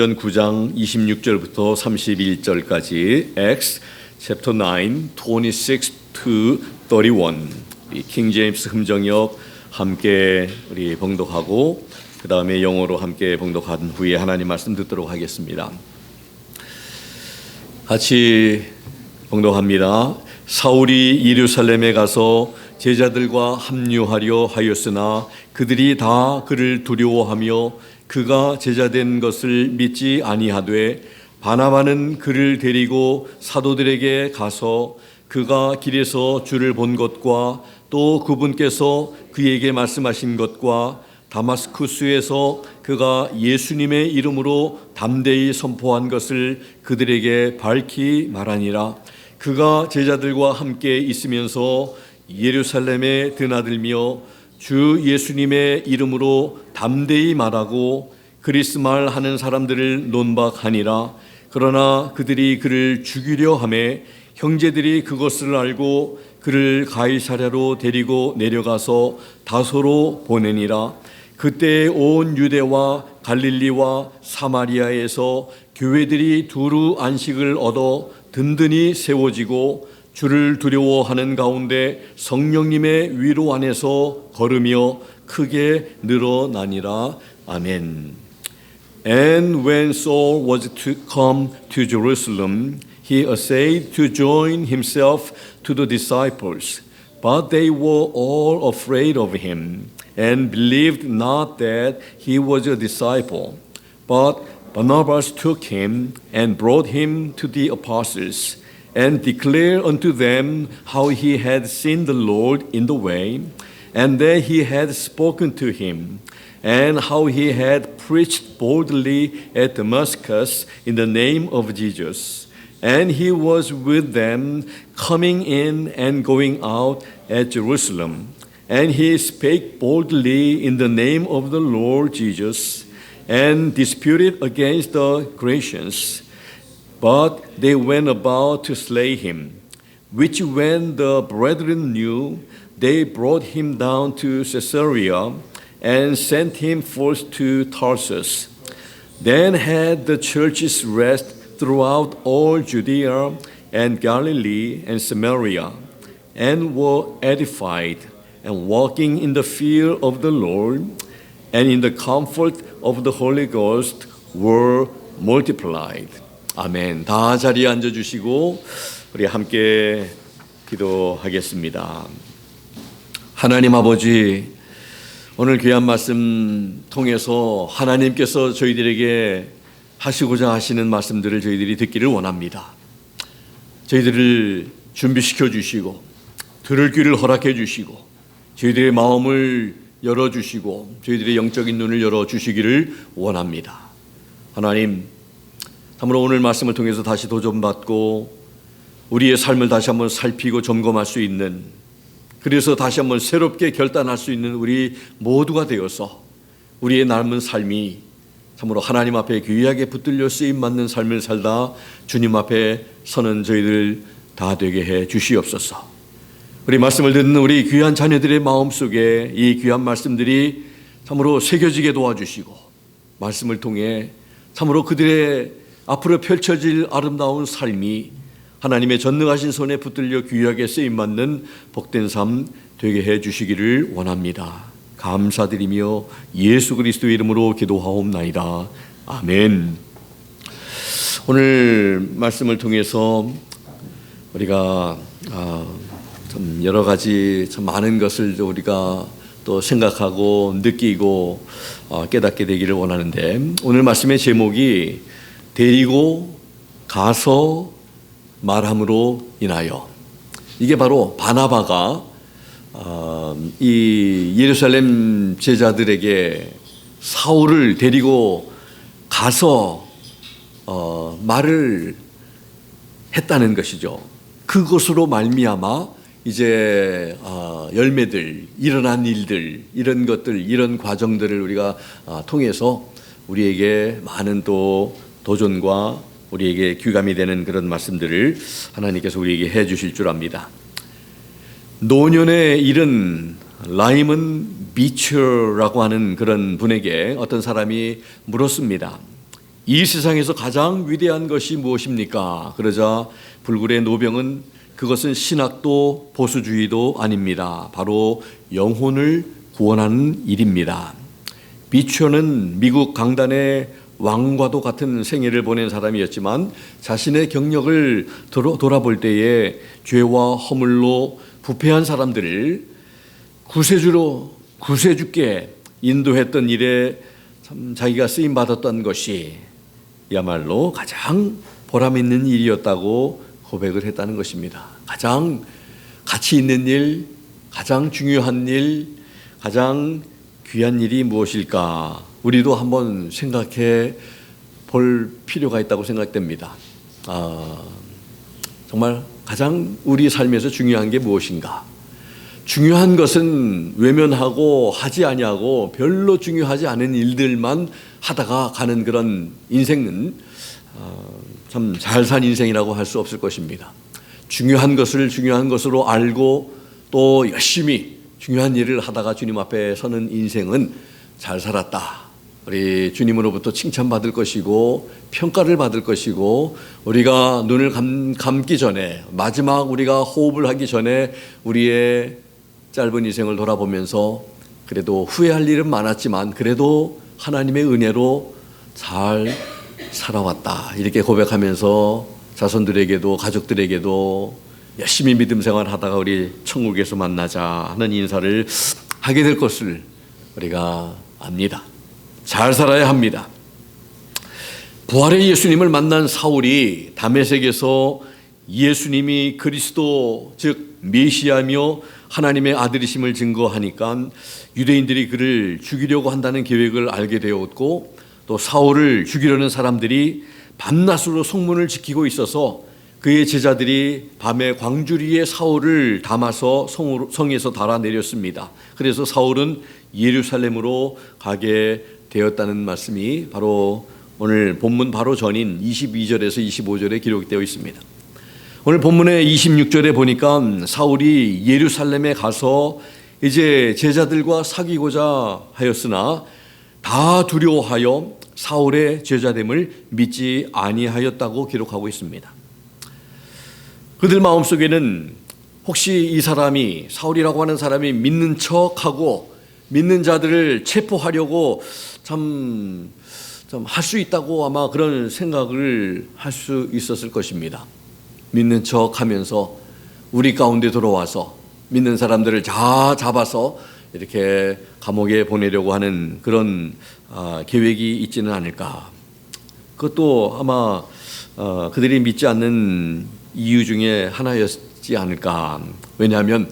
9장 26절부터 31절까지 Acts chapter 9, 26 to 31. 킹 제임스 흠정역 함께 우리 봉독하고 그 다음에 영어로 함께 봉독한 후에 하나님 말씀 듣도록 하겠습니다. 같이 봉독합니다. 사울이 예루살렘에 가서 제자들과 합류하려 하였으나 그들이 다 그를 두려워하며 그가 제자된 것을 믿지 아니하되 바나바는 그를 데리고 사도들에게 가서 그가 길에서 주를 본 것과 또 그분께서 그에게 말씀하신 것과 다마스쿠스에서 그가 예수님의 이름으로 담대히 선포한 것을 그들에게 밝히 말하니라. 그가 제자들과 함께 있으면서 예루살렘에 드나들며 주 예수님의 이름으로 담대히 말하고 그리스말 하는 사람들을 논박하니라. 그러나 그들이 그를 죽이려 하매 형제들이 그것을 알고 그를 가이사랴로 데리고 내려가서 다소로 보내니라. 그때 온 유대와 갈릴리와 사마리아에서 교회들이 두루 안식을 얻어 든든히 세워지고 주를 두려워하는 가운데 성령님의 위로 안에서 걸으며 크게 늘어나니라. 아멘. And when Saul was to come to Jerusalem, he essayed to join himself to the disciples, but they were all afraid of him and believed not that he was a disciple. But Barnabas took him and brought him to the apostles, and declared unto them how he had seen the Lord in the way, and that he had spoken to him, and how he had preached boldly at Damascus in the name of Jesus. And he was with them, coming in and going out at Jerusalem. And he spake boldly in the name of the Lord Jesus, and disputed against the Grecians. But they went about to slay him, which when the brethren knew, they brought him down to Caesarea and sent him forth to Tarsus. Then had the churches rest throughout all Judea and Galilee and Samaria, and were edified, and walking in the fear of the Lord, and in the comfort of the Holy Ghost were multiplied. 아멘. 다 자리에 앉아주시고 우리 함께 기도하겠습니다. 하나님 아버지, 오늘 귀한 말씀 통해서 하나님께서 저희들에게 하시고자 하시는 말씀들을 저희들이 듣기를 원합니다. 저희들을 준비시켜 주시고 들을 귀를 허락해 주시고 저희들의 마음을 열어주시고 저희들의 영적인 눈을 열어주시기를 원합니다. 하나님, 참으로 오늘 말씀을 통해서 다시 도전받고 우리의 삶을 다시 한번 살피고 점검할 수 있는, 그래서 다시 한번 새롭게 결단할 수 있는 우리 모두가 되어서 우리의 남은 삶이 참으로 하나님 앞에 귀하게 붙들려 쓰임받는 삶을 살다 주님 앞에 서는 저희들 다 되게 해 주시옵소서. 우리 말씀을 듣는 우리 귀한 자녀들의 마음속에 이 귀한 말씀들이 참으로 새겨지게 도와주시고 말씀을 통해 참으로 그들의 앞으로 펼쳐질 아름다운 삶이 하나님의 전능하신 손에 붙들려 귀하게 쓰임받는 복된 삶 되게 해 주시기를 원합니다. 감사드리며 예수 그리스도의 이름으로 기도하옵나이다. 아멘. 오늘 말씀을 통해서 우리가 참 여러 가지 참 많은 것을 우리가 또 생각하고 느끼고 깨닫게 되기를 원하는데, 오늘 말씀의 제목이 데리고 가서 말함으로 인하여, 이게 바로 바나바가 이 예루살렘 제자들에게 사울을 데리고 가서 말을 했다는 것이죠. 그것으로 말미암아 이제 열매들, 일어난 일들, 이런 것들, 이런 과정들을 우리가 통해서 우리에게 많은 또 도전과 우리에게 귀감이 되는 그런 말씀들을 하나님께서 우리에게 해 주실 줄 압니다. 노년에 이른 라이먼 비처라고 하는 그런 분에게 어떤 사람이 물었습니다. 이 세상에서 가장 위대한 것이 무엇입니까? 그러자 불굴의 노병은 그것은 신학도 보수주의도 아닙니다. 바로 영혼을 구원하는 일입니다. 비추어는 미국 강단의 왕과도 같은 생애를 보낸 사람이었지만 자신의 경력을 돌아볼 때에 죄와 허물로 부패한 사람들을 구세주께 인도했던 일에 참 자기가 쓰임 받았던 것이 야말로 가장 보람 있는 일이었다고 고백을 했다는 것입니다. 가장 가치 있는 일, 가장 중요한 일, 가장 귀한 일이 무엇일까? 우리도 한번 생각해 볼 필요가 있다고 생각됩니다. 정말 가장 우리 삶에서 중요한 게 무엇인가? 중요한 것은 외면하고 하지 아니하고 별로 중요하지 않은 일들만 하다가 가는 그런 인생은 참 잘 산 인생이라고 할 수 없을 것입니다. 중요한 것을 중요한 것으로 알고 또 열심히 중요한 일을 하다가 주님 앞에 서는 인생은 잘 살았다. 우리 주님으로부터 칭찬받을 것이고 평가를 받을 것이고 우리가 눈을 감기 전에 마지막 우리가 호흡을 하기 전에 우리의 짧은 인생을 돌아보면서 그래도 후회할 일은 많았지만 그래도 하나님의 은혜로 잘 살아왔다. 이렇게 고백하면서 자손들에게도 가족들에게도 열심히 믿음 생활하다가 우리 천국에서 만나자 하는 인사를 하게 될 것을 우리가 압니다. 잘 살아야 합니다. 부활의 예수님을 만난 사울이 다메섹에서 예수님이 그리스도 즉 메시아며 하나님의 아들이심을 증거하니까 유대인들이 그를 죽이려고 한다는 계획을 알게 되었고 또 사울을 죽이려는 사람들이 밤낮으로 성문을 지키고 있어서 그의 제자들이 밤에 광주리에 사울을 담아서 성에서 달아내렸습니다. 그래서 사울은 예루살렘으로 가게 되었다는 말씀이 바로 오늘 본문 바로 전인 22절에서 25절에 기록되어 있습니다. 오늘 본문의 26절에 보니까 사울이 예루살렘에 가서 이제 제자들과 사귀고자 하였으나 다 두려워하여 사울의 제자됨을 믿지 아니하였다고 기록하고 있습니다. 그들 마음속에는 혹시 이 사람이 사울이라고 하는 사람이 믿는 척하고 믿는 자들을 체포하려고 참 할 수 있다고 아마 그런 생각을 할 수 있었을 것입니다. 믿는 척하면서 우리 가운데 들어와서 믿는 사람들을 다 잡아서 이렇게 감옥에 보내려고 하는 그런 계획이 있지는 않을까. 그것도 아마 그들이 믿지 않는 이유 중에 하나였지 않을까. 왜냐하면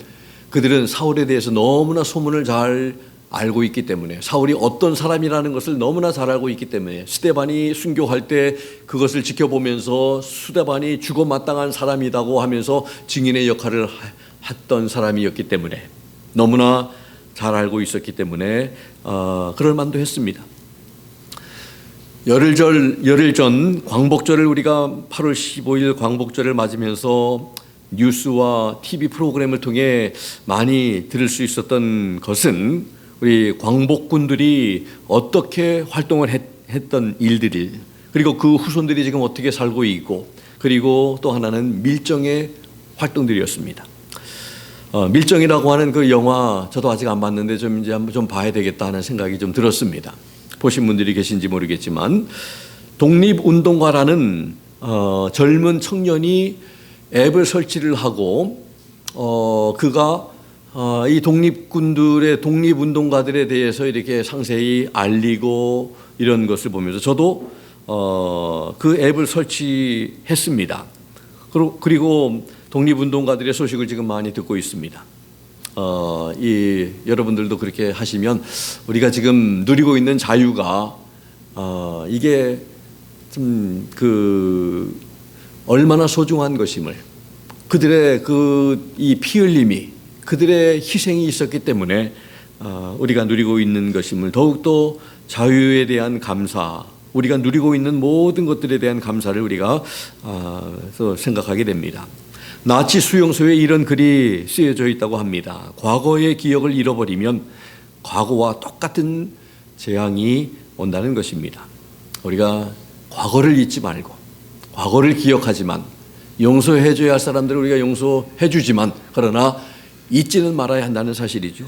그들은 사울에 대해서 너무나 소문을 잘 알고 있기 때문에 사울이 어떤 사람이라는 것을 너무나 잘 알고 있기 때문에 스데반이 순교할 때 그것을 지켜보면서 스데반이 죽어 마땅한 사람이라고 하면서 증인의 역할을 했던 사람이었기 때문에 너무나 잘 알고 있었기 때문에 그럴 만도 했습니다. 열흘 전 광복절을 우리가 8월 15일 광복절을 맞으면서 뉴스와 TV 프로그램을 통해 많이 들을 수 있었던 것은 우리 광복군들이 어떻게 활동을 했던 일들이 그리고 그 후손들이 지금 어떻게 살고 있고 그리고 또 하나는 밀정의 활동들이었습니다. 밀정이라고 하는 그 영화 저도 아직 안 봤는데 이제 한번 좀 봐야 되겠다 하는 생각이 좀 들었습니다. 보신 분들이 계신지 모르겠지만 독립운동가라는 젊은 청년이 앱을 설치를 하고 그가 이 독립군들의 독립운동가들에 대해서 이렇게 상세히 알리고 이런 것을 보면서 저도 그 앱을 설치했습니다. 그리고 독립운동가들의 소식을 지금 많이 듣고 있습니다. 여러분들도 그렇게 하시면 우리가 지금 누리고 있는 자유가 이게 좀 얼마나 소중한 것임을 그들의 이 피 흘림이 그들의 희생이 있었기 때문에 우리가 누리고 있는 것임을 더욱더 자유에 대한 감사 우리가 누리고 있는 모든 것들에 대한 감사를 우리가 생각하게 됩니다. 나치 수용소에 이런 글이 쓰여져 있다고 합니다. 과거의 기억을 잃어버리면 과거와 똑같은 재앙이 온다는 것입니다. 우리가 과거를 잊지 말고 과거를 기억하지만 용서해 줘야 할 사람들을 우리가 용서해 주지만 그러나 잊지는 말아야 한다는 사실이죠.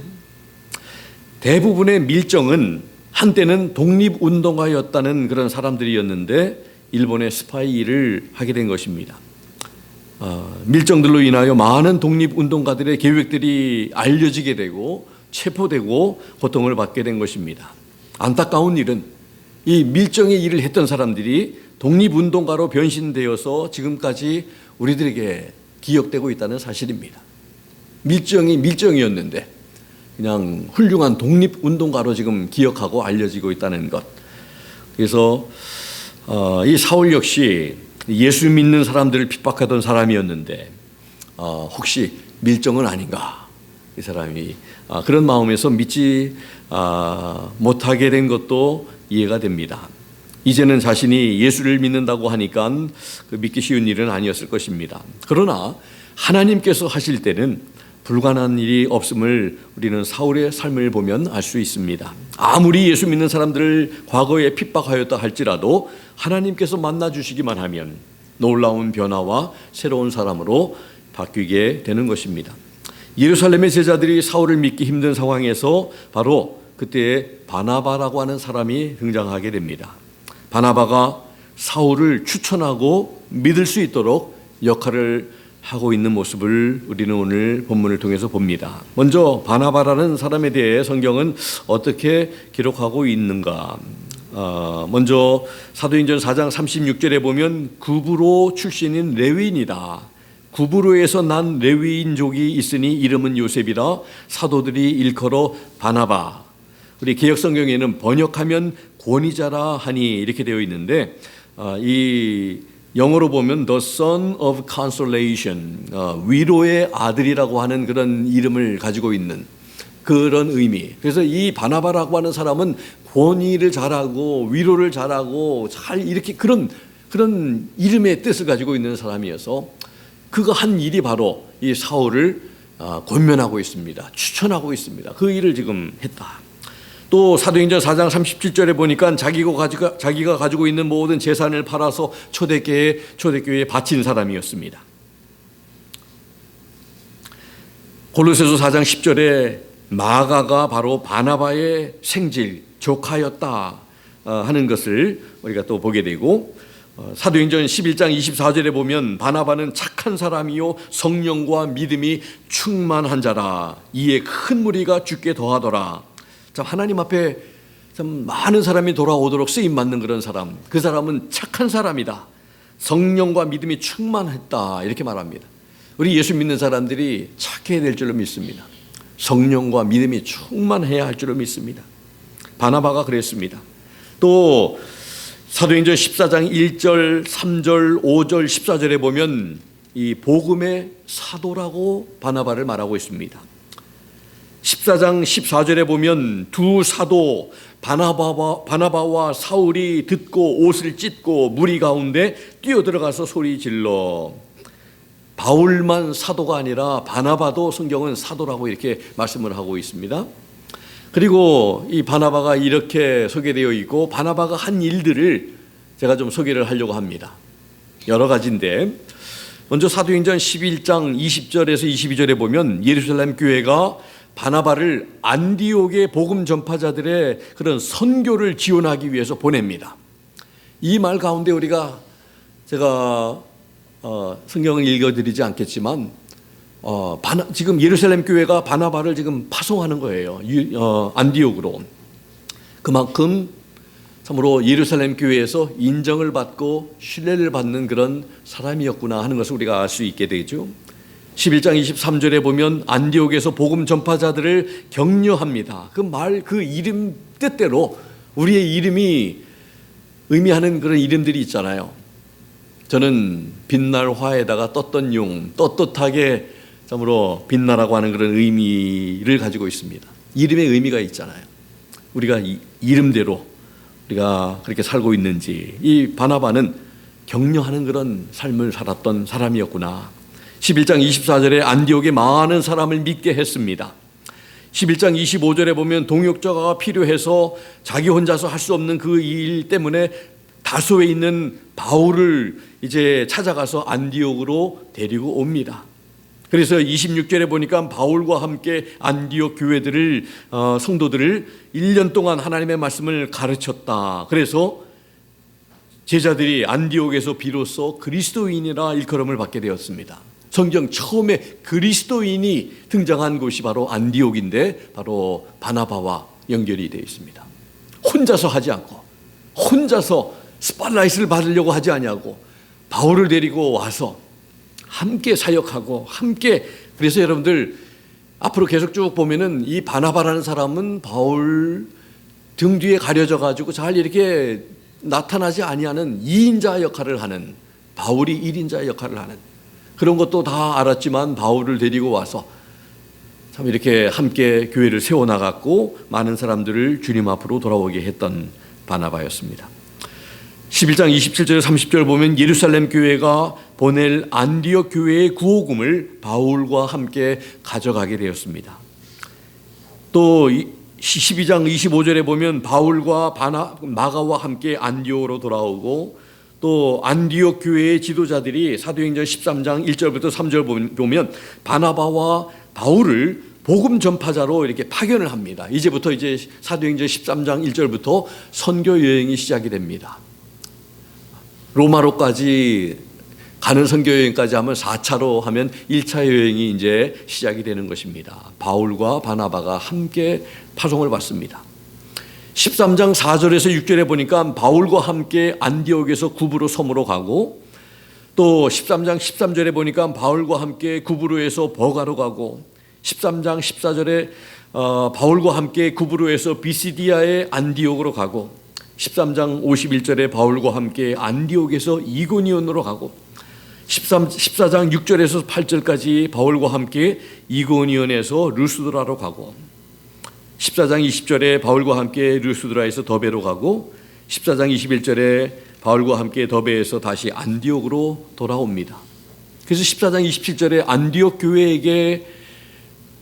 대부분의 밀정은 한때는 독립운동가였다는 그런 사람들이었는데 일본의 스파이 일을 하게 된 것입니다. 밀정들로 인하여 많은 독립운동가들의 계획들이 알려지게 되고 체포되고 고통을 받게 된 것입니다. 안타까운 일은 이 밀정의 일을 했던 사람들이 독립운동가로 변신되어서 지금까지 우리들에게 기억되고 있다는 사실입니다. 밀정이 밀정이었는데 그냥 훌륭한 독립운동가로 지금 기억하고 알려지고 있다는 것. 그래서 이 사울 역시 예수 믿는 사람들을 핍박하던 사람이었는데 혹시 밀정은 아닌가? 이 사람이 그런 마음에서 믿지 못하게 된 것도 이해가 됩니다. 이제는 자신이 예수를 믿는다고 하니까 그 믿기 쉬운 일은 아니었을 것입니다. 그러나 하나님께서 하실 때는 불가능한 일이 없음을 우리는 사울의 삶을 보면 알 수 있습니다. 아무리 예수 믿는 사람들을 과거에 핍박하였다 할지라도 하나님께서 만나주시기만 하면 놀라운 변화와 새로운 사람으로 바뀌게 되는 것입니다. 예루살렘의 제자들이 사울을 믿기 힘든 상황에서 바로 그때 바나바라고 하는 사람이 등장하게 됩니다. 바나바가 사울을 추천하고 믿을 수 있도록 역할을 하고 있는 모습을 우리는 오늘 본문을 통해서 봅니다. 먼저 바나바라는 사람에 대해 성경은 어떻게 기록하고 있는가? 먼저 사도행전 4장 36절에 보면 구브로 출신인 레위인이다. 구브로에서 난 레위인족이 있으니 이름은 요셉이라 사도들이 일컬어 바나바. 우리 개역성경에는 번역하면 권위자라 하니 이렇게 되어 있는데 이 영어로 보면 The Son of Consolation, 위로의 아들이라고 하는 그런 이름을 가지고 있는 그런 의미. 그래서 이 바나바라고 하는 사람은 권위를 잘하고 위로를 잘하고 잘 이렇게 그런 이름의 뜻을 가지고 있는 사람이어서 그가 한 일이 바로 이 사울을 권면하고 있습니다. 추천하고 있습니다. 그 일을 지금 했다. 또 사도행전 4장 37절에 보니까 자기가 가지고 있는 모든 재산을 팔아서 초대교회에 바친 사람이었습니다. 골로새서 4장 10절에 마가가 바로 바나바의 생질, 조카였다 하는 것을 우리가 또 보게 되고 사도행전 11장 24절에 보면 바나바는 착한 사람이요 성령과 믿음이 충만한 자라 이에 큰 무리가 죽게 더하더라. 참 하나님 앞에 참 많은 사람이 돌아오도록 쓰임 받는 그런 사람, 그 사람은 착한 사람이다. 성령과 믿음이 충만했다 이렇게 말합니다. 우리 예수 믿는 사람들이 착해야 될 줄로 믿습니다. 성령과 믿음이 충만해야 할 줄로 믿습니다. 바나바가 그랬습니다. 또 사도행전 14장 1절, 3절, 5절, 14절에 보면 이 복음의 사도라고 바나바를 말하고 있습니다. 14장 14절에 보면 두 사도 바나바와 사울이 듣고 옷을 찢고 무리 가운데 뛰어들어가서 소리 질러. 바울만 사도가 아니라 바나바도 성경은 사도라고 이렇게 말씀을 하고 있습니다. 그리고 이 바나바가 이렇게 소개되어 있고 바나바가 한 일들을 제가 좀 소개를 하려고 합니다. 여러 가지인데 먼저 사도행전 11장 20절에서 22절에 보면 예루살렘 교회가 바나바를 안디옥의 복음 전파자들의 그런 선교를 지원하기 위해서 보냅니다. 이 말 가운데 제가 성경을 읽어드리지 않겠지만 지금 예루살렘 교회가 바나바를 지금 파송하는 거예요. 안디옥으로. 그만큼 참으로 예루살렘 교회에서 인정을 받고 신뢰를 받는 그런 사람이었구나 하는 것을 우리가 알 수 있게 되죠. 11장 23절에 보면 안디옥에서 복음 전파자들을 격려합니다. 그 이름 뜻대로 우리의 이름이 의미하는 그런 이름들이 있잖아요. 저는 빛날 화에다가 떴던 용, 떳떳하게 참으로 빛나라고 하는 그런 의미를 가지고 있습니다. 이름의 의미가 있잖아요. 우리가 이름대로 우리가 그렇게 살고 있는지 이 바나바는 격려하는 그런 삶을 살았던 사람이었구나. 11장 24절에 안디옥에 많은 사람을 믿게 했습니다. 11장 25절에 보면 동역자가 필요해서 자기 혼자서 할 수 없는 그 일 때문에 다소에 있는 바울을 이제 찾아가서 안디옥으로 데리고 옵니다. 그래서 26절에 보니까 바울과 함께 안디옥 교회들을 성도들을 1년 동안 하나님의 말씀을 가르쳤다. 그래서 제자들이 안디옥에서 비로소 그리스도인이라 일컬음을 받게 되었습니다. 성경 처음에 그리스도인이 등장한 곳이 바로 안디옥인데 바로 바나바와 연결이 되어 있습니다. 혼자서 하지 않고, 혼자서 스팟라이트를 받으려고 하지 아니하고 바울을 데리고 와서 함께 사역하고 함께. 그래서 여러분들 앞으로 계속 쭉 보면은 이 바나바라는 사람은 바울 등 뒤에 가려져 가지고 잘 이렇게 나타나지 아니하는 2인자 역할을 하는, 바울이 1인자 역할을 하는 그런 것도 다 알았지만 바울을 데리고 와서 참 이렇게 함께 교회를 세워나갔고 많은 사람들을 주님 앞으로 돌아오게 했던 바나바였습니다. 11장 27절 30절 보면 예루살렘 교회가 보낼 안디옥 교회의 구호금을 바울과 함께 가져가게 되었습니다. 또 12장 25절에 보면 바울과 마가와 함께 안디옥으로 돌아오고, 또 안디옥 교회의 지도자들이 사도행전 13장 1절부터 3절 보면 바나바와 바울을 복음 전파자로 이렇게 파견을 합니다. 이제부터 이제 사도행전 13장 1절부터 선교 여행이 시작이 됩니다. 로마로까지 가는 선교 여행까지 하면 4차로 하면 1차 여행이 이제 시작이 되는 것입니다. 바울과 바나바가 함께 파송을 받습니다. 13장 4절에서 6절에 보니까 바울과 함께 안디옥에서 구브로 섬으로 가고, 또 13장 13절에 보니까 바울과 함께 구브로에서 버가로 가고, 13장 14절에 바울과 함께 구브로에서 비시디아의 안디옥으로 가고, 13장 51절에 바울과 함께 안디옥에서 이고니온으로 가고, 14장 6절에서 8절까지 바울과 함께 이고니온에서 루스드라로 가고, 14장 20절에 바울과 함께 루스드라에서 더베로 가고, 14장 21절에 바울과 함께 더베에서 다시 안디옥으로 돌아옵니다. 그래서 14장 27절에 안디옥 교회에게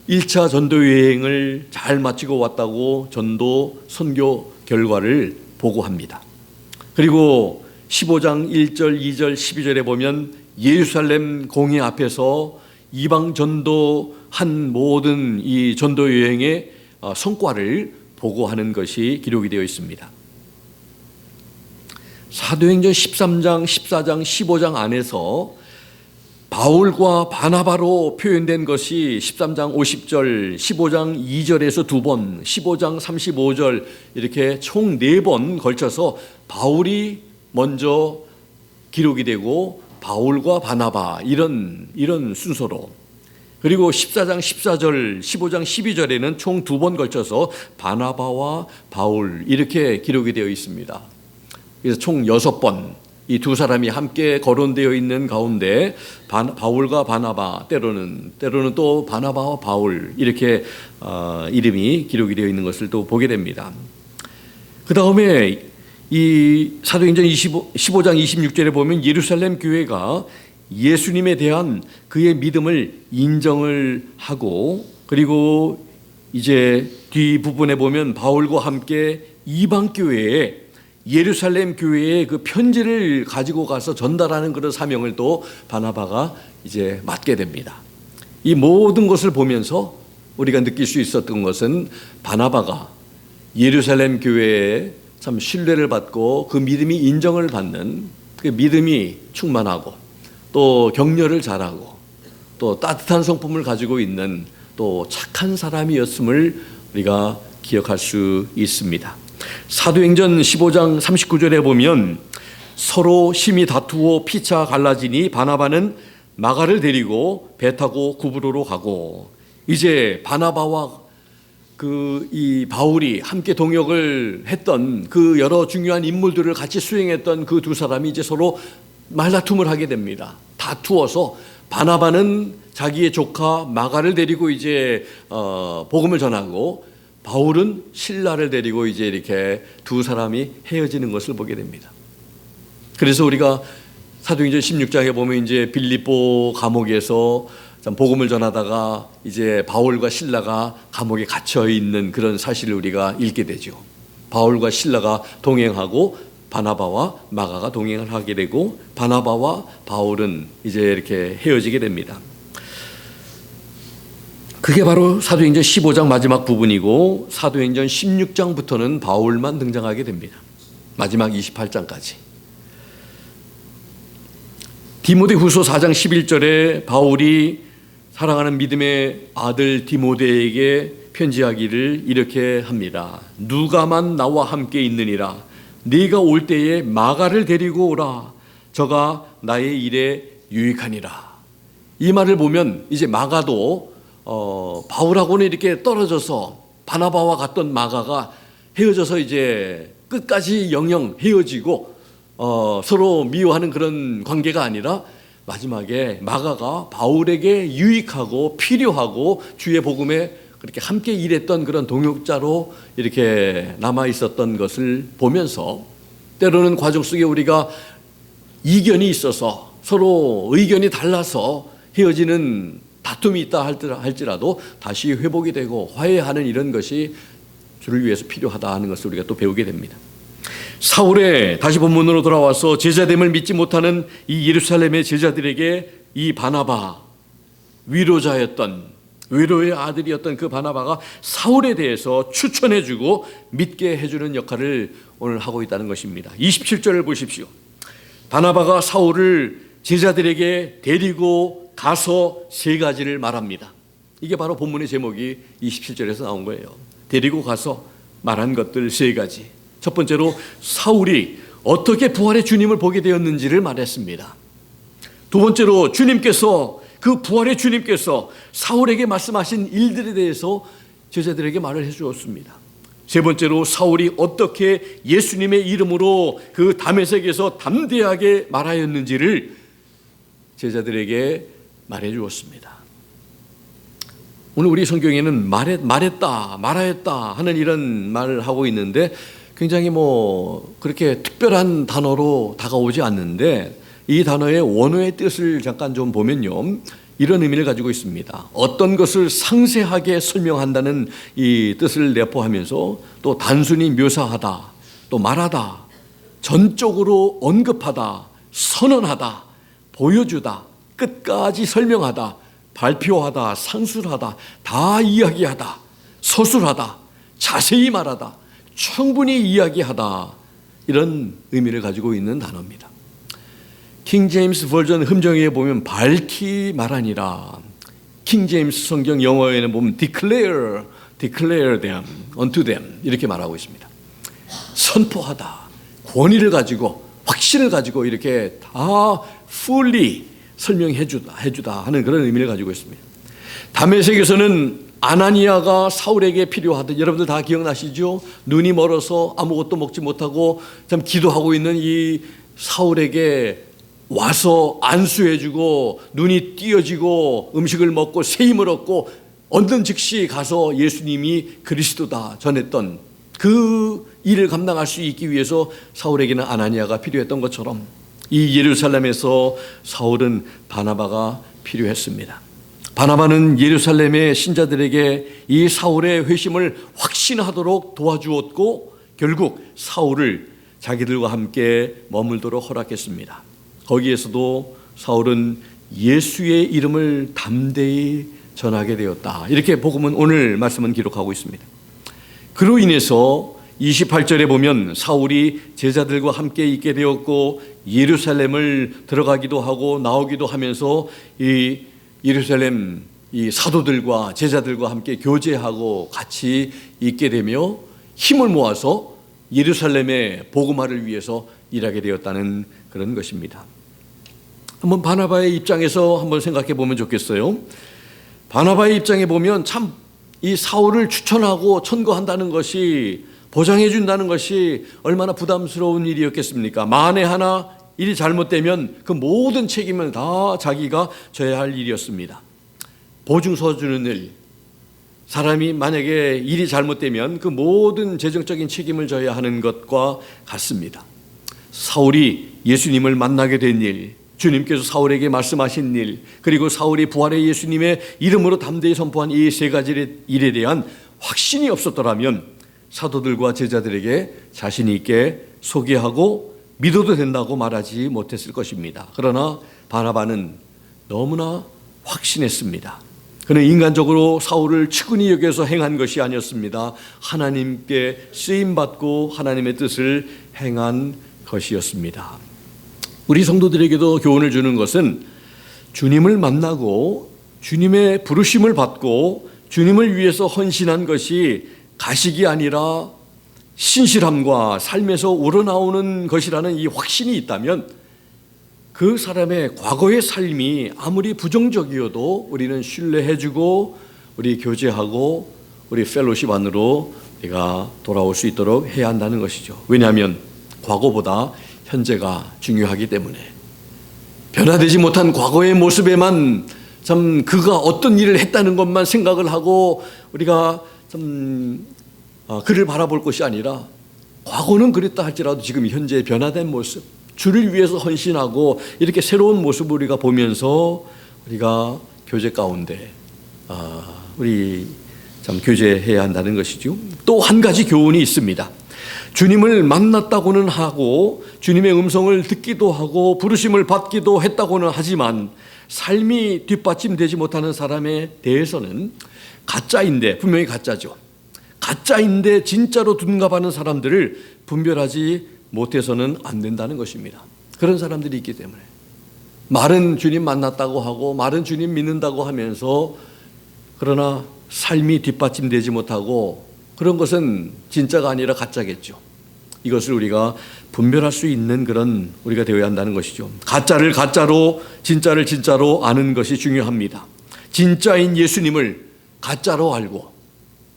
1차 전도 여행을 잘 마치고 왔다고 전도 선교 결과를 보고합니다. 그리고 15장 1절, 2절, 12절에 보면 예루살렘 공회 앞에서 이방 전도한 모든 이 전도 여행의 성과를 보고하는 것이 기록이 되어 있습니다. 사도행전 13장, 14장, 15장 안에서 바울과 바나바로 표현된 것이 13장 50절, 15장 2절에서 2번, 15장 35절 이렇게 총 4번 걸쳐서 바울이 먼저 기록이 되고 바울과 바나바 이런 순서로, 그리고 14장 14절, 15장 12절에는 총 2번 걸쳐서 바나바와 바울 이렇게 기록이 되어 있습니다. 그래서 총 6번 이 두 사람이 함께 거론되어 있는 가운데 바울과 바나바, 때로는 또 바나바와 바울 이렇게 이름이 기록이 되어 있는 것을 또 보게 됩니다. 그 다음에 이 사도행전 15장 26절에 보면 예루살렘 교회가 예수님에 대한 그의 믿음을 인정을 하고, 그리고 이제 뒷부분에 보면 바울과 함께 이방 교회에 예루살렘 교회에 그 편지를 가지고 가서 전달하는 그런 사명을 또 바나바가 이제 맡게 됩니다. 이 모든 것을 보면서 우리가 느낄 수 있었던 것은 바나바가 예루살렘 교회에 참 신뢰를 받고 그 믿음이 인정을 받는, 그 믿음이 충만하고 또 격려를 잘하고 또 따뜻한 성품을 가지고 있는 또 착한 사람이었음을 우리가 기억할 수 있습니다. 사도행전 15장 39절에 보면 서로 심히 다투어 피차 갈라지니 바나바는 마가를 데리고 배 타고 구브로로 가고, 이제 바나바와 이 바울이 함께 동역을 했던 그 여러 중요한 임무들을 같이 수행했던 그 두 사람이 이제 서로 말다툼을 하게 됩니다. 다투어서 바나바는 자기의 조카 마가를 데리고 이제 복음을 전하고, 바울은 실라를 데리고 이제 이렇게 두 사람이 헤어지는 것을 보게 됩니다. 그래서 우리가 사도행전 16장에 보면 이제 빌립보 감옥에서 복음을 전하다가 이제 바울과 실라가 감옥에 갇혀 있는 그런 사실을 우리가 읽게 되죠. 바울과 실라가 동행하고 바나바와 마가가 동행을 하게 되고 바나바와 바울은 이제 이렇게 헤어지게 됩니다. 그게 바로 사도행전 15장 마지막 부분이고 사도행전 16장부터는 바울만 등장하게 됩니다. 마지막 28장까지. 디모데후서 4장 11절에 바울이 사랑하는 믿음의 아들 디모데에게 편지하기를 이렇게 합니다. 누가만 나와 함께 있느니라. 네가 올 때에 마가를 데리고 오라. 저가 나의 일에 유익하니라. 이 말을 보면 이제 마가도 바울하고는 이렇게 떨어져서 바나바와 갔던 마가가 헤어져서 이제 끝까지 영영 헤어지고 서로 미워하는 그런 관계가 아니라 마지막에 마가가 바울에게 유익하고 필요하고 주의 복음에 그렇게 함께 일했던 그런 동역자로 이렇게 남아 있었던 것을 보면서 때로는 과정 속에 우리가 이견이 있어서 서로 의견이 달라서 헤어지는 다툼이 있다 할지라도 다시 회복이 되고 화해하는 이런 것이 주를 위해서 필요하다 하는 것을 우리가 또 배우게 됩니다. 사울의 다시 본문으로 돌아와서 제자됨을 믿지 못하는 이 예루살렘의 제자들에게 이 바나바, 위로자였던 위로의 아들이었던 그 바나바가 사울에 대해서 추천해주고 믿게 해주는 역할을 오늘 하고 있다는 것입니다. 27절을 보십시오. 바나바가 사울을 제자들에게 데리고 가서 세 가지를 말합니다. 이게 바로 본문의 제목이 27절에서 나온 거예요. 데리고 가서 말한 것들 세 가지. 첫 번째로 사울이 어떻게 부활의 주님을 보게 되었는지를 말했습니다. 두 번째로 주님께서 그 부활의 주님께서 사울에게 말씀하신 일들에 대해서 제자들에게 말을 해주었습니다. 세 번째로 사울이 어떻게 예수님의 이름으로 그 다메섹에서 담대하게 말하였는지를 제자들에게 말해 주었습니다. 오늘 우리 성경에는 말했다, 말하였다 하는 이런 말을 하고 있는데 굉장히 그렇게 특별한 단어로 다가오지 않는데 이 단어의 원어의 뜻을 잠깐 좀 보면요. 이런 의미를 가지고 있습니다. 어떤 것을 상세하게 설명한다는 이 뜻을 내포하면서 또 단순히 묘사하다, 또 말하다, 전적으로 언급하다, 선언하다, 보여주다, 끝까지 설명하다, 발표하다, 상술하다, 다 이야기하다, 서술하다, 자세히 말하다, 충분히 이야기하다, 이런 의미를 가지고 있는 단어입니다. 킹 제임스 버전 흠정에 보면 밝히 말하니라. 킹 제임스 성경 영어에는 보면 declare them unto them 이렇게 말하고 있습니다. 선포하다, 권위를 가지고 확신을 가지고 이렇게 다 fully 설명해주다 하는 그런 의미를 가지고 있습니다. 다메섹에서는 아나니아가 사울에게 필요하던, 여러분들 다 기억나시죠? 눈이 멀어서 아무것도 먹지 못하고 참 기도하고 있는 이 사울에게 와서 안수해주고 눈이 띄어지고 음식을 먹고 새 힘을 얻고 얻는 즉시 가서 예수님이 그리스도다 전했던 그 일을 감당할 수 있기 위해서 사울에게는 아나니아가 필요했던 것처럼 이 예루살렘에서 사울은 바나바가 필요했습니다. 바나바는 예루살렘의 신자들에게 이 사울의 회심을 확신하도록 도와주었고 결국 사울을 자기들과 함께 머물도록 허락했습니다. 거기에서도 사울은 예수의 이름을 담대히 전하게 되었다. 이렇게 복음은 오늘 말씀은 기록하고 있습니다. 그로 인해서 28절에 보면 사울이 제자들과 함께 있게 되었고 예루살렘을 들어가기도 하고 나오기도 하면서 이 예루살렘 이 사도들과 제자들과 함께 교제하고 같이 있게 되며 힘을 모아서 예루살렘의 복음화를 위해서 일하게 되었다는 그런 것입니다. 한번 바나바의 입장에서 한번 생각해 보면 좋겠어요. 바나바의 입장에 보면 참 이 사울을 추천하고 천거한다는 것이 보장해 준다는 것이 얼마나 부담스러운 일이었겠습니까? 만에 하나 일이 잘못되면 그 모든 책임을 다 자기가 져야 할 일이었습니다. 보증서 주는 일, 사람이 만약에 일이 잘못되면 그 모든 재정적인 책임을 져야 하는 것과 같습니다. 사울이 예수님을 만나게 된 일, 주님께서 사울에게 말씀하신 일, 그리고 사울이 부활의 예수님의 이름으로 담대히 선포한 이 세 가지 일에 대한 확신이 없었더라면 사도들과 제자들에게 자신 있게 소개하고 믿어도 된다고 말하지 못했을 것입니다. 그러나 바나바는 너무나 확신했습니다. 그는 인간적으로 사울을 측은히 여겨서 행한 것이 아니었습니다. 하나님께 쓰임받고 하나님의 뜻을 행한 것이었습니다. 우리 성도들에게도 교훈을 주는 것은 주님을 만나고 주님의 부르심을 받고 주님을 위해서 헌신한 것이 가식이 아니라 신실함과 삶에서 우러나오는 것이라는 이 확신이 있다면 그 사람의 과거의 삶이 아무리 부정적이어도 우리는 신뢰해주고 우리 교제하고 우리 펠로십 안으로 우리가 돌아올 수 있도록 해야 한다는 것이죠. 왜냐하면 과거보다 현재가 중요하기 때문에 변화되지 못한 과거의 모습에만 참 그가 어떤 일을 했다는 것만 생각을 하고 우리가 참 그를 바라볼 것이 아니라 과거는 그랬다 할지라도 지금 현재 변화된 모습, 주를 위해서 헌신하고 이렇게 새로운 모습을 우리가 보면서 우리가 교제 가운데 우리 참 교제해야 한다는 것이죠. 또 한 가지 교훈이 있습니다. 주님을 만났다고는 하고 주님의 음성을 듣기도 하고 부르심을 받기도 했다고는 하지만 삶이 뒷받침되지 못하는 사람에 대해서는 가짜인데, 분명히 가짜죠. 가짜인데 진짜로 둔갑하는 사람들을 분별하지 못해서는 안 된다는 것입니다. 그런 사람들이 있기 때문에 말은 주님 만났다고 하고 말은 주님 믿는다고 하면서 그러나 삶이 뒷받침되지 못하고 그런 것은 진짜가 아니라 가짜겠죠. 이것을 우리가 분별할 수 있는 그런 우리가 되어야 한다는 것이죠. 가짜를 가짜로 진짜를 진짜로 아는 것이 중요합니다. 진짜인 예수님을 가짜로 알고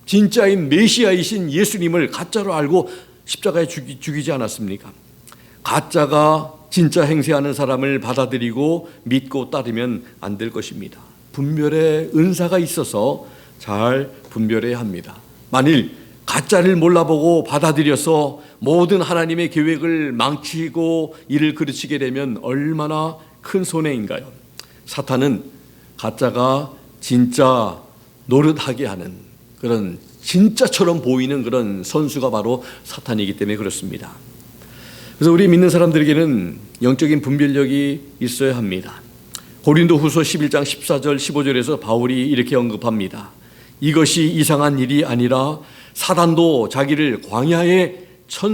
진짜인 메시아이신 예수님을 가짜로 알고 십자가에 죽이지 않았습니까? 가짜가 진짜 행세하는 사람을 받아들이고 믿고 따르면 안 될 것입니다. 분별의 은사가 있어서 잘 분별해야 합니다. 만일 가짜를 몰라보고 받아들여서 모든 하나님의 계획을 망치고 일을 그르치게 되면 얼마나 큰 손해인가요? 사탄은 가짜가 진짜 노릇하게 하는 그런 진짜처럼 보이는 그런 선수가 바로 사탄이기 때문에 그렇습니다. 그래서 우리 믿는 사람들에게는 영적인 분별력이 있어야 합니다. 고린도후서 11장 14절 15절에서 바울이 이렇게 언급합니다. 이것이 이상한 일이 아니라 사단도 자기를 광야의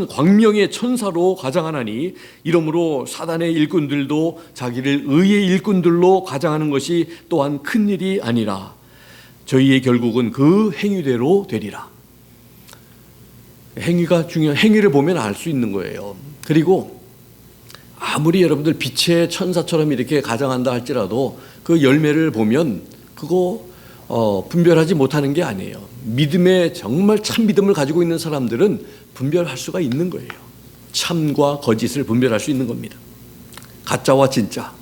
광명의 천사로 가장하나니 이러므로 사단의 일꾼들도 자기를 의의 일꾼들로 가장하는 것이 또한 큰 일이 아니라 저희의 결국은 그 행위대로 되리라. 행위가 중요한, 행위를 보면 알 수 있는 거예요. 그리고 아무리 여러분들 빛의 천사처럼 이렇게 가장한다 할지라도 그 열매를 보면 그거 분별하지 못하는 게 아니에요. 믿음에 정말 참 믿음을 가지고 있는 사람들은 분별할 수가 있는 거예요. 참과 거짓을 분별할 수 있는 겁니다. 가짜와 진짜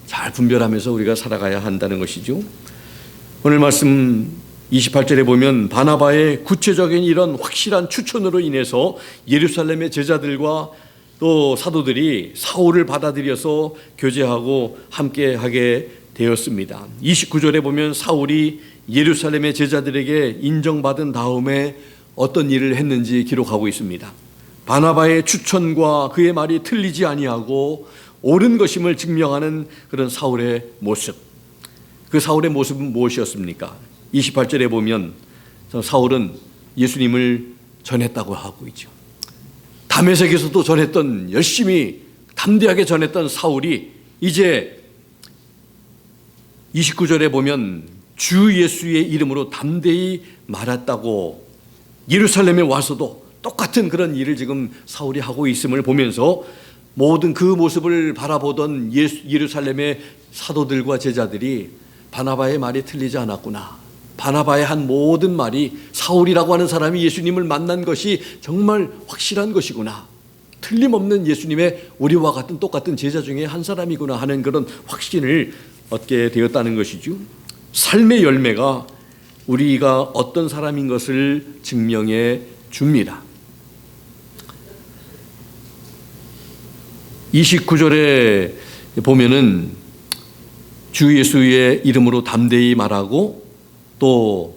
잘 분별하면서 우리가 살아가야 한다는 것이죠. 오늘 말씀 28절에 보면 바나바의 구체적인 이런 확실한 추천으로 인해서 예루살렘의 제자들과 또 사도들이 사울을 받아들여서 교제하고 함께하게 되었습니다. 29절에 보면 사울이 예루살렘의 제자들에게 인정받은 다음에 어떤 일을 했는지 기록하고 있습니다. 바나바의 추천과 그의 말이 틀리지 아니하고 옳은 것임을 증명하는 그런 사울의 모습. 그 사울의 모습은 무엇이었습니까? 28절에 보면 사울은 예수님을 전했다고 하고 있죠. 다메섹에서도 전했던, 열심히 담대하게 전했던 사울이 이제 29절에 보면 주 예수의 이름으로 담대히 말했다고 예루살렘에 와서도 똑같은 그런 일을 지금 사울이 하고 있음을 보면서 모든 그 모습을 바라보던 예루살렘의 사도들과 제자들이 바나바의 말이 틀리지 않았구나. 바나바의 한 모든 말이 사울이라고 하는 사람이 예수님을 만난 것이 정말 확실한 것이구나. 틀림없는 예수님의 우리와 같은 똑같은 제자 중에 한 사람이구나 하는 그런 확신을 얻게 되었다는 것이죠. 삶의 열매가 우리가 어떤 사람인 것을 증명해 줍니다. 29절에 보면은 주 예수의 이름으로 담대히 말하고 또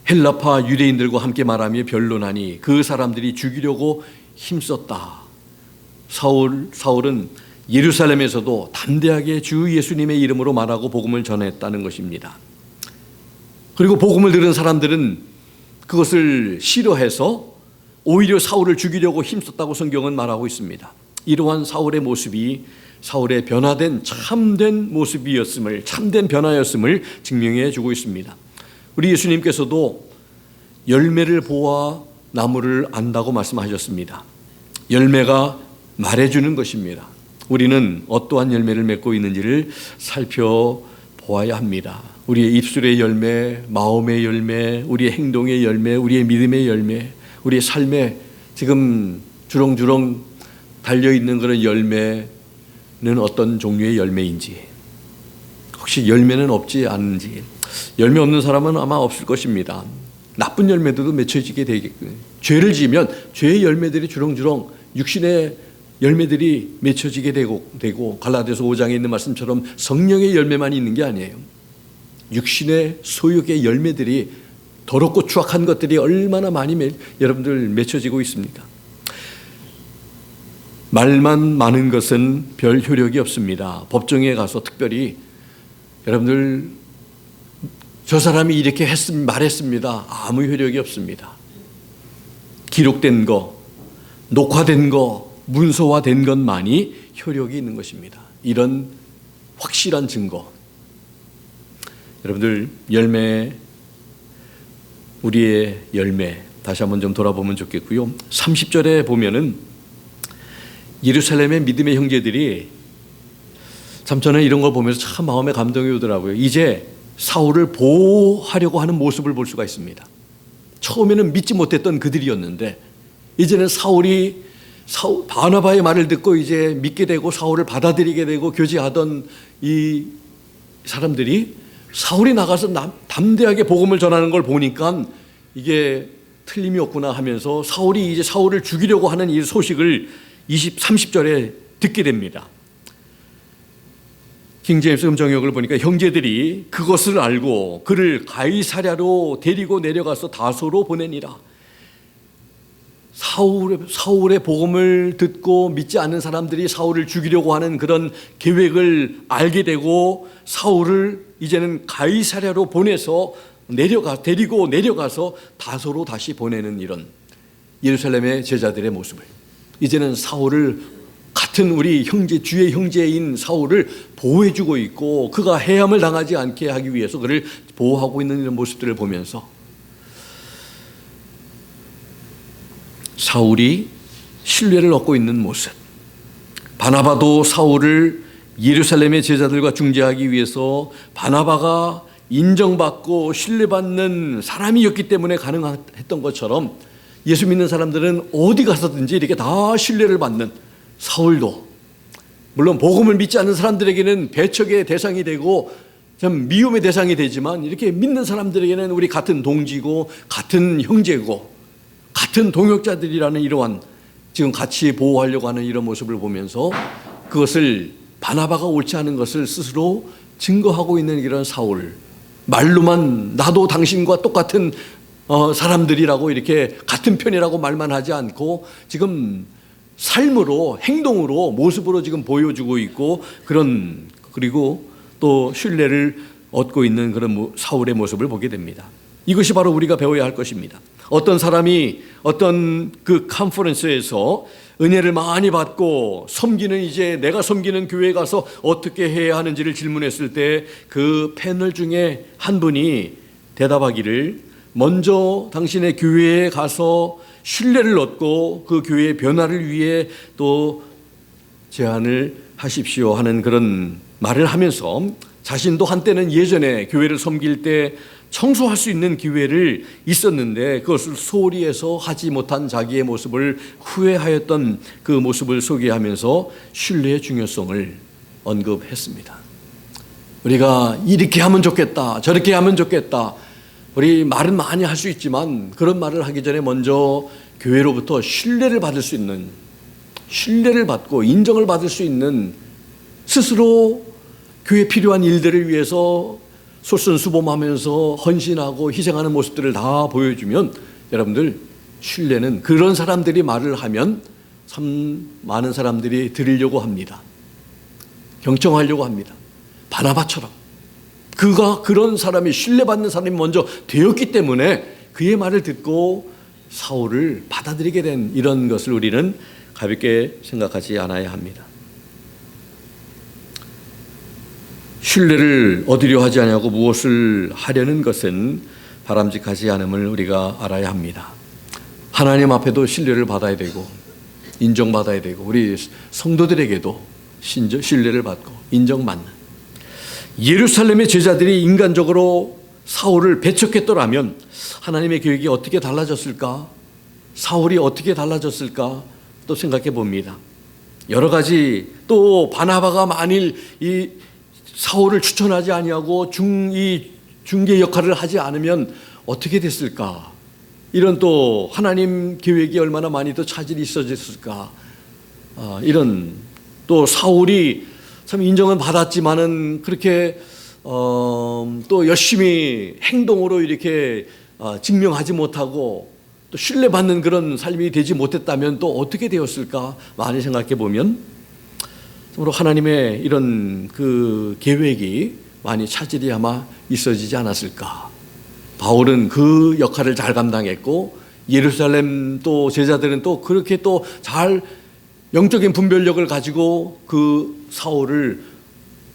헬라파 유대인들과 함께 말하며 변론하니 그 사람들이 죽이려고 힘썼다. 사울은 예루살렘에서도 담대하게 주 예수님의 이름으로 말하고 복음을 전했다는 것입니다. 그리고 복음을 들은 사람들은 그것을 싫어해서 오히려 사울을 죽이려고 힘썼다고 성경은 말하고 있습니다. 이러한 사울의 모습이 사울의 변화된 참된 모습이었음을, 참된 변화였음을 증명해 주고 있습니다. 우리 예수님께서도 열매를 보아 나무를 안다고 말씀하셨습니다. 열매가 말해주는 것입니다. 우리는 어떠한 열매를 맺고 있는지를 살펴보아야 합니다. 우리의 입술의 열매, 마음의 열매, 우리의 행동의 열매, 우리의 믿음의 열매, 우리의 삶에 지금 주렁주렁 달려있는 그런 열매는 어떤 종류의 열매인지, 혹시 열매는 없지 않은지. 열매 없는 사람은 아마 없을 것입니다. 나쁜 열매들도 맺혀지게 되겠고요. 죄를 지으면 죄의 열매들이 주렁주렁 육신의 열매들이 맺혀지게 되고 갈라디아서 5장에 있는 말씀처럼 성령의 열매만 있는 게 아니에요. 육신의 소욕의 열매들이, 더럽고 추악한 것들이 얼마나 많이 여러분들 맺혀지고 있습니까? 말만 많은 것은 별 효력이 없습니다. 법정에 가서 특별히 여러분들 저 사람이 이렇게 말했습니다. 아무 효력이 없습니다. 기록된 거, 녹화된 거, 문서화된 것만이 효력이 있는 것입니다. 이런 확실한 증거. 여러분들 열매, 우리의 열매 다시 한번 좀 돌아보면 좋겠고요. 30절에 보면은 예루살렘의 믿음의 형제들이, 참 저는 이런 걸 보면서 참 마음에 감동이 오더라고요. 이제 사울을 보호하려고 하는 모습을 볼 수가 있습니다. 처음에는 믿지 못했던 그들이었는데 이제는 바나바의 말을 듣고 이제 믿게 되고 사울을 받아들이게 되고 교제하던 이 사람들이 사울이 나가서 담대하게 복음을 전하는 걸 보니까 이게 틀림이 없구나 하면서 사울이 이제 사울을 죽이려고 하는 이 소식을 30절에 듣게 됩니다. 킹제임스 음정역을 보니까 형제들이 그것을 알고 그를 가이사랴로 데리고 내려가서 다소로 보내니라. 사울의 복음을 듣고 믿지 않는 사람들이 사울을 죽이려고 하는 그런 계획을 알게 되고 사울을 이제는 가이사랴로 보내서 데리고 내려가서 다소로 다시 보내는 이런 예루살렘의 제자들의 모습을, 이제는 사울을 같은 우리 형제, 주의 형제인 사울을 보호해주고 있고 그가 해함을 당하지 않게 하기 위해서 그를 보호하고 있는 이런 모습들을 보면서 사울이 신뢰를 얻고 있는 모습, 바나바도 사울을 예루살렘의 제자들과 중재하기 위해서 바나바가 인정받고 신뢰받는 사람이었기 때문에 가능했던 것처럼 예수 믿는 사람들은 어디 가서든지 이렇게 다 신뢰를 받는, 사울도 물론 복음을 믿지 않는 사람들에게는 배척의 대상이 되고 참 미움의 대상이 되지만 이렇게 믿는 사람들에게는 우리 같은 동지고 같은 형제고 같은 동역자들이라는 이러한 지금 같이 보호하려고 하는 이런 모습을 보면서 그것을 바나바가 옳지 않은 것을 스스로 증거하고 있는 이런 사울, 말로만 나도 당신과 똑같은 사람들이라고 이렇게 같은 편이라고 말만 하지 않고 지금 삶으로, 행동으로, 모습으로 지금 보여주고 있고 그리고 또 신뢰를 얻고 있는 그런 사울의 모습을 보게 됩니다. 이것이 바로 우리가 배워야 할 것입니다. 어떤 사람이 어떤 그 컨퍼런스에서 은혜를 많이 받고 이제 내가 섬기는 교회에 가서 어떻게 해야 하는지를 질문했을 때 그 패널 중에 한 분이 대답하기를, 먼저 당신의 교회에 가서 신뢰를 얻고 그 교회의 변화를 위해 또 제안을 하십시오 하는 그런 말을 하면서 자신도 한때는 예전에 교회를 섬길 때 청소할 수 있는 기회를 있었는데 그것을 소홀히 해서 하지 못한 자기의 모습을 후회하였던 그 모습을 소개하면서 신뢰의 중요성을 언급했습니다. 우리가 이렇게 하면 좋겠다, 저렇게 하면 좋겠다, 우리 말은 많이 할 수 있지만 그런 말을 하기 전에 먼저 교회로부터 신뢰를 받을 수 있는, 신뢰를 받고 인정을 받을 수 있는, 스스로 교회에 필요한 일들을 위해서 솔선수범하면서 헌신하고 희생하는 모습들을 다 보여주면 여러분들 신뢰는 그런 사람들이 말을 하면 참 많은 사람들이 들으려고 합니다. 경청하려고 합니다. 바나바처럼 그가 그런 사람이 신뢰받는 사람이 먼저 되었기 때문에 그의 말을 듣고 사울을 받아들이게 된 이런 것을 우리는 가볍게 생각하지 않아야 합니다. 신뢰를 얻으려 하지 아니하고 무엇을 하려는 것은 바람직하지 않음을 우리가 알아야 합니다. 하나님 앞에도 신뢰를 받아야 되고 인정받아야 되고 우리 성도들에게도 신뢰를 받고 인정받는, 예루살렘의 제자들이 인간적으로 사울을 배척했더라면 하나님의 계획이 어떻게 달라졌을까? 사울이 어떻게 달라졌을까? 또 생각해 봅니다. 여러 가지, 또 바나바가 만일 이 사울을 추천하지 아니하고 중개 역할을 하지 않으면 어떻게 됐을까? 이런 또 하나님 계획이 얼마나 많이 더 차질이 있어졌을까? 이런 또 사울이 참 인정은 받았지만은 그렇게 또 열심히 행동으로 이렇게 증명하지 못하고 또 신뢰받는 그런 삶이 되지 못했다면 또 어떻게 되었을까 많이 생각해 보면 정말로 하나님의 이런 그 계획이 많이 차질이 아마 있어지지 않았을까. 바울은 그 역할을 잘 감당했고 예루살렘 또 제자들은 또 그렇게 또 잘 영적인 분별력을 가지고 그 사울을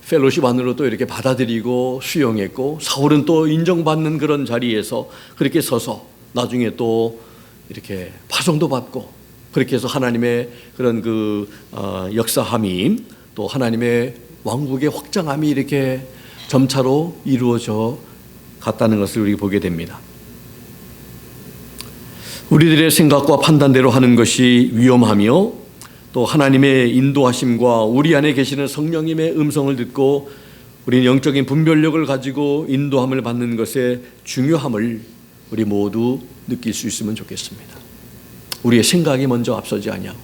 펠로십 안으로 또 이렇게 받아들이고 수용했고, 사울은 또 인정받는 그런 자리에서 그렇게 서서 나중에 또 이렇게 파송도 받고, 그렇게 해서 하나님의 그런 그 역사함이 또 하나님의 왕국의 확장함이 이렇게 점차로 이루어져 갔다는 것을 우리가 보게 됩니다. 우리들의 생각과 판단대로 하는 것이 위험하며 또 하나님의 인도하심과 우리 안에 계시는 성령님의 음성을 듣고 우리는 영적인 분별력을 가지고 인도함을 받는 것의 중요함을 우리 모두 느낄 수 있으면 좋겠습니다. 우리의 생각이 먼저 앞서지 아니하고.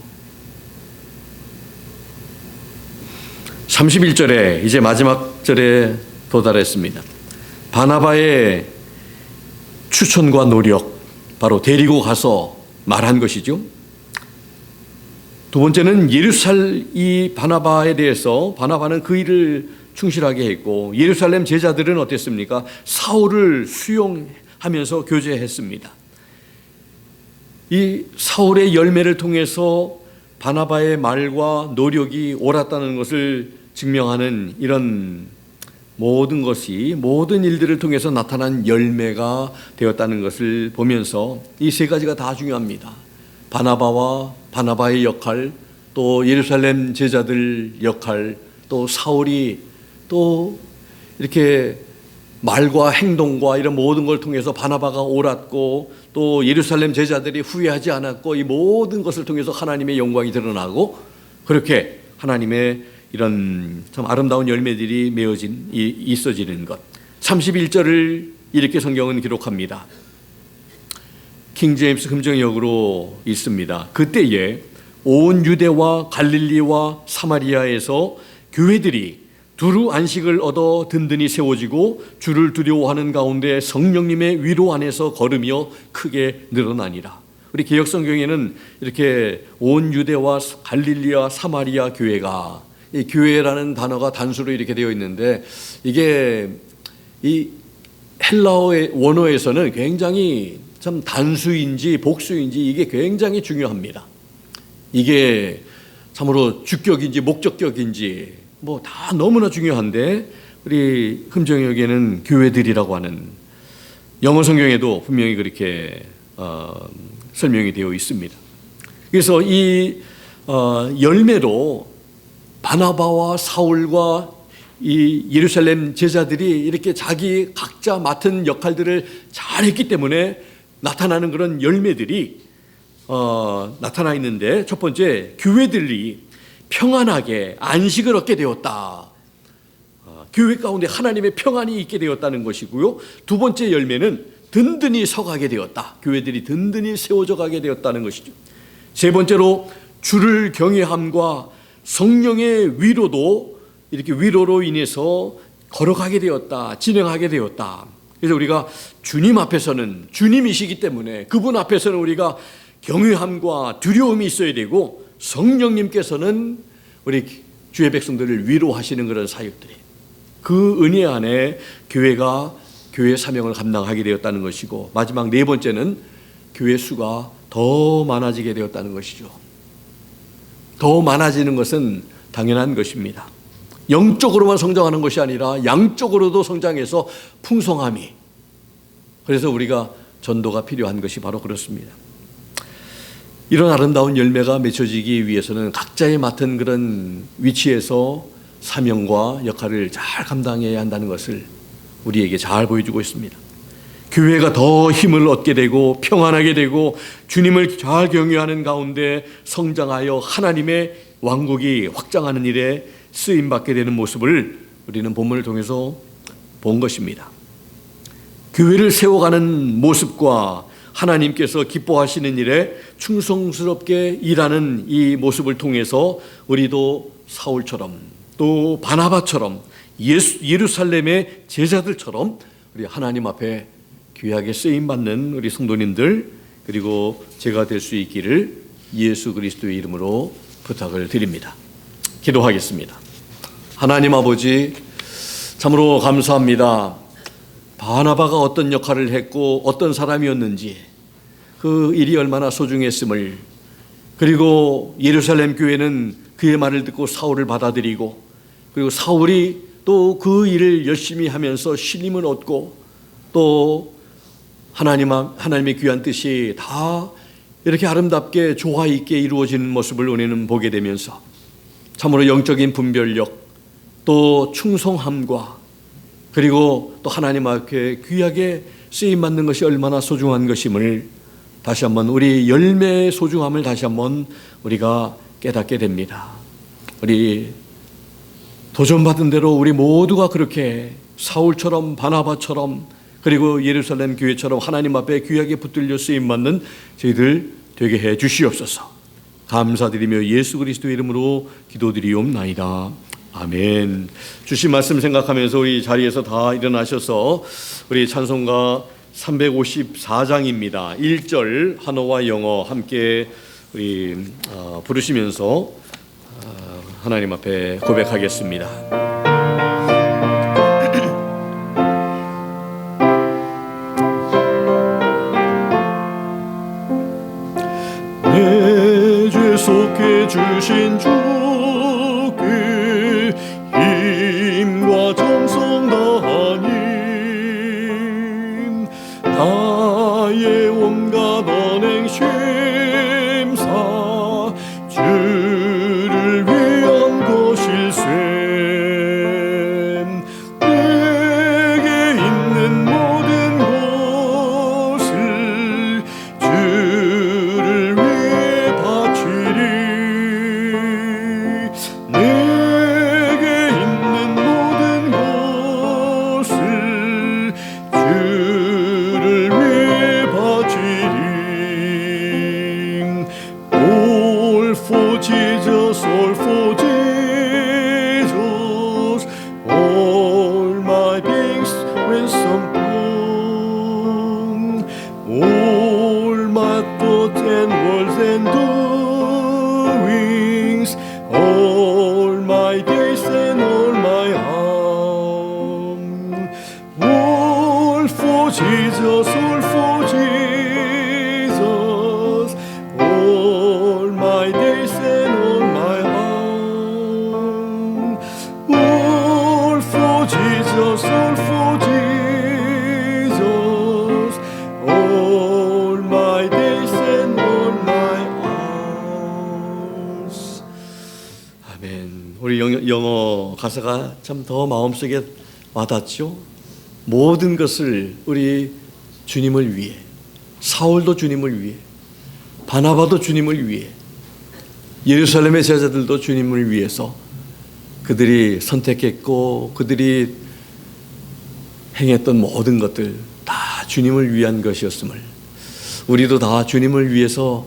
31절에 이제 마지막 절에 도달했습니다. 바나바의 추천과 노력, 바로 데리고 가서 말한 것이죠. 두 번째는 이 바나바에 대해서 바나바는 그 일을 충실하게 했고 예루살렘 제자들은 어땠습니까? 사울을 수용하면서 교제했습니다. 이 사울의 열매를 통해서 바나바의 말과 노력이 옳았다는 것을 증명하는 이런 모든 것이 모든 일들을 통해서 나타난 열매가 되었다는 것을 보면서 이 세 가지가 다 중요합니다. 바나바와 바나바의 역할, 또 예루살렘 제자들 역할, 또 사울이 또 이렇게 말과 행동과 이런 모든 걸 통해서 바나바가 옳았고 또 예루살렘 제자들이 후회하지 않았고 이 모든 것을 통해서 하나님의 영광이 드러나고 그렇게 하나님의 이런 참 아름다운 열매들이 있어지는 것. 31절을 이렇게 성경은 기록합니다. 킹제임스 금정역으로 있습니다. 그때에 온 유대와 갈릴리와 사마리아에서 교회들이 두루 안식을 얻어 든든히 세워지고 주를 두려워하는 가운데 성령님의 위로 안에서 걸으며 크게 늘어나니라. 우리 개역성경에는 이렇게 온 유대와 갈릴리와 사마리아 교회가, 이 교회라는 단어가 단수로 이렇게 되어 있는데 이게 이 헬라어의 원어에서는 굉장히 참 단수인지 복수인지 이게 굉장히 중요합니다. 이게 참으로 주격인지 목적격인지 뭐 다 너무나 중요한데 우리 금정역에는 교회들이라고 하는 영어 성경에도 분명히 그렇게 설명이 되어 있습니다. 그래서 이 열매로 바나바와 사울과 이 예루살렘 제자들이 이렇게 자기 각자 맡은 역할들을 잘했기 때문에 나타나는 그런 열매들이 나타나 있는데, 첫 번째, 교회들이 평안하게 안식을 얻게 되었다. 교회 가운데 하나님의 평안이 있게 되었다는 것이고요. 두 번째 열매는 든든히 서가게 되었다. 교회들이 든든히 세워져 가게 되었다는 것이죠. 세 번째로 주를 경외함과 성령의 위로도 이렇게 위로로 인해서 걸어가게 되었다, 진행하게 되었다. 그래서 우리가 주님 앞에서는, 주님이시기 때문에 그분 앞에서는 우리가 경외함과 두려움이 있어야 되고, 성령님께서는 우리 주의 백성들을 위로하시는 그런 사역들이, 그 은혜 안에 교회가 교회 사명을 감당하게 되었다는 것이고, 마지막 네 번째는 교회 수가 더 많아지게 되었다는 것이죠. 더 많아지는 것은 당연한 것입니다. 영적으로만 성장하는 것이 아니라 양적으로도 성장해서 풍성함이, 그래서 우리가 전도가 필요한 것이 바로 그렇습니다. 이런 아름다운 열매가 맺혀지기 위해서는 각자의 맡은 그런 위치에서 사명과 역할을 잘 감당해야 한다는 것을 우리에게 잘 보여주고 있습니다. 교회가 더 힘을 얻게 되고 평안하게 되고 주님을 잘 경외하는 가운데 성장하여 하나님의 왕국이 확장하는 일에 쓰임받게 되는 모습을 우리는 본문을 통해서 본 것입니다. 교회를 세워가는 모습과 하나님께서 기뻐하시는 일에 충성스럽게 일하는 이 모습을 통해서 우리도 사울처럼 또 바나바처럼 예루살렘의 제자들처럼 우리 하나님 앞에 귀하게 쓰임받는 우리 성도님들, 그리고 제가 될 수 있기를 예수 그리스도의 이름으로 부탁을 드립니다. 기도하겠습니다. 하나님 아버지, 참으로 감사합니다. 바나바가 어떤 역할을 했고 어떤 사람이었는지, 그 일이 얼마나 소중했음을, 그리고 예루살렘 교회는 그의 말을 듣고 사울을 받아들이고, 그리고 사울이 또 그 일을 열심히 하면서 신임을 얻고, 또 하나님의 귀한 뜻이 다 이렇게 아름답게 조화 있게 이루어지는 모습을 우리는 보게 되면서 참으로 영적인 분별력, 또 충성함과, 그리고 또 하나님 앞에 귀하게 쓰임받는 것이 얼마나 소중한 것임을 다시 한번, 우리 열매의 소중함을 다시 한번 우리가 깨닫게 됩니다. 우리 도전받은 대로 우리 모두가 그렇게 사울처럼 바나바처럼, 그리고 예루살렘 교회처럼 하나님 앞에 귀하게 붙들려 쓰임받는 저희들 되게 해 주시옵소서. 감사드리며 예수 그리스도의 이름으로 기도드리옵나이다. 아멘. 주신 말씀 생각하면서 우리 자리에서 다 일어나셔서 우리 찬송가 354장입니다. 1절 한어와 영어 함께 우리 부르시면서 하나님 앞에 고백하겠습니다. 내 죄 속해 주신 주께 힘과 정성 다하니 나의 온갖 언행 심사 주를 위한 것일세. 내게 있는 모든 것을 주를 위해 바치리. 내게 있는 모든 것을 주를 위해 바치리. All for Jesus, all for Jesus, all my beings ransom born, all my thoughts and words and doings, all my days and all my harm, all for Jesus, all for Jesus, all my days and all my harm, all for Jesus, all for Jesus, all my days and all my hours. 아멘. 우리 영어 가사가 참 더 마음속에 와닿죠. 모든 것을 우리 주님을 위해, 사울도 주님을 위해, 바나바도 주님을 위해, 예루살렘의 제자들도 주님을 위해서 그들이 선택했고 그들이 행했던 모든 것들 다 주님을 위한 것이었음을, 우리도 다 주님을 위해서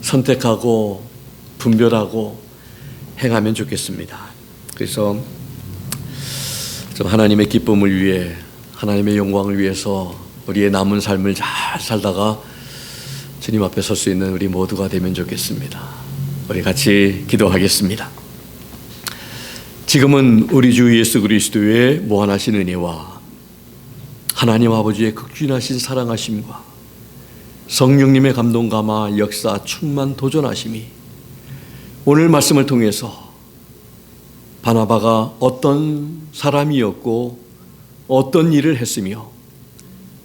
선택하고 분별하고 행하면 좋겠습니다. 그래서 좀 하나님의 기쁨을 위해, 하나님의 영광을 위해서 우리의 남은 삶을 잘 살다가 주님 앞에 설 수 있는 우리 모두가 되면 좋겠습니다. 우리 같이 기도하겠습니다. 지금은 우리 주 예수 그리스도의 무한하신 은혜와 하나님 아버지의 극진하신 사랑하심과 성령님의 감동 감화 역사 충만 도전하심이 오늘 말씀을 통해서 바나바가 어떤 사람이었고 어떤 일을 했으며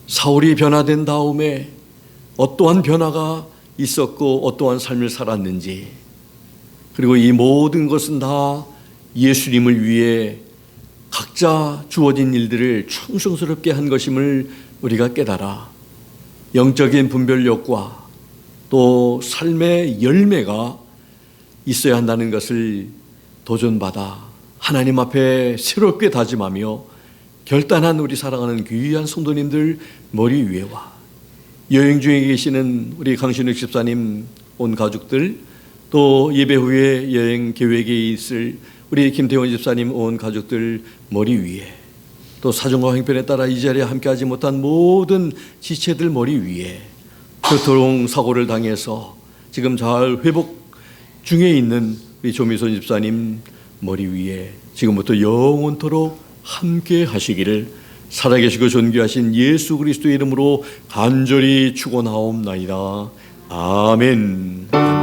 사울이 변화된 다음에 어떠한 변화가 있었고 어떠한 삶을 살았는지, 그리고 이 모든 것은 다 예수님을 위해 각자 주어진 일들을 충성스럽게 한 것임을 우리가 깨달아 영적인 분별력과 또 삶의 열매가 있어야 한다는 것을 도전받아 하나님 앞에 새롭게 다짐하며 결단한 우리 사랑하는 귀한 성도님들 머리 위에와 여행 중에 계시는 우리 강신욱 집사님 온 가족들, 또 예배 후에 여행 계획에 있을 우리 김태원 집사님 온 가족들 머리 위에, 또 사정과 형편에 따라 이 자리에 함께하지 못한 모든 지체들 머리 위에, 교통사고를 당해서 지금 잘 회복 중에 있는 우리 조미선 집사님 머리 위에 지금부터 영원토록 함께 하시기를 살아계시고 존귀하신 예수 그리스도의 이름으로 간절히 축원하옵나이다. 아멘.